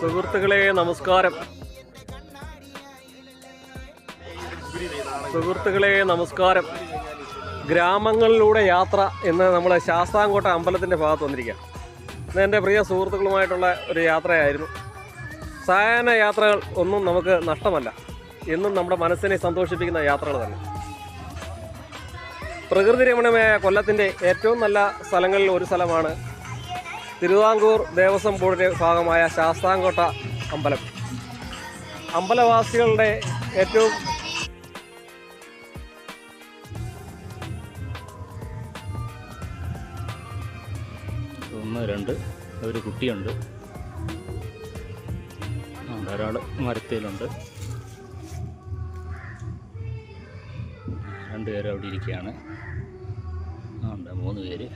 സുഹൃത്തുക്കളെ നമസ്കാരം. ഗ്രാമങ്ങളിലൂടെ യാത്ര എന്ന് നമ്മൾ ശാസ്താംകോട്ട അമ്പലത്തിൻ്റെ ഭാഗത്ത് വന്നിരിക്കുക. ഇത് എൻ്റെ പ്രിയ സുഹൃത്തുക്കളുമായിട്ടുള്ള ഒരു യാത്രയായിരുന്നു. സായാഹ്ന യാത്രകൾ ഒന്നും നമുക്ക് നഷ്ടമല്ല, എന്നും നമ്മുടെ മനസ്സിനെ സന്തോഷിപ്പിക്കുന്ന യാത്രകൾ തന്നെ. പ്രകൃതി രമണീയമായ കൊല്ലത്തിൻ്റെ ഏറ്റവും നല്ല സ്ഥലങ്ങളിൽ ഒരു സ്ഥലമാണ് തിരുവിതാംകൂർ ദേവസ്വം ബോർഡിൻ്റെ ഭാഗമായ ശാസ്താംകോട്ട അമ്പലം. അമ്പലവാസികളുടെ ഏറ്റവും രണ്ട് ഒരു കുട്ടിയുണ്ട്, ഒരാൾ മരത്തിലുണ്ട്, രണ്ടുപേരും അവിടെ ഇരിക്കുകയാണ്. ഉണ്ട് 3 പേര്.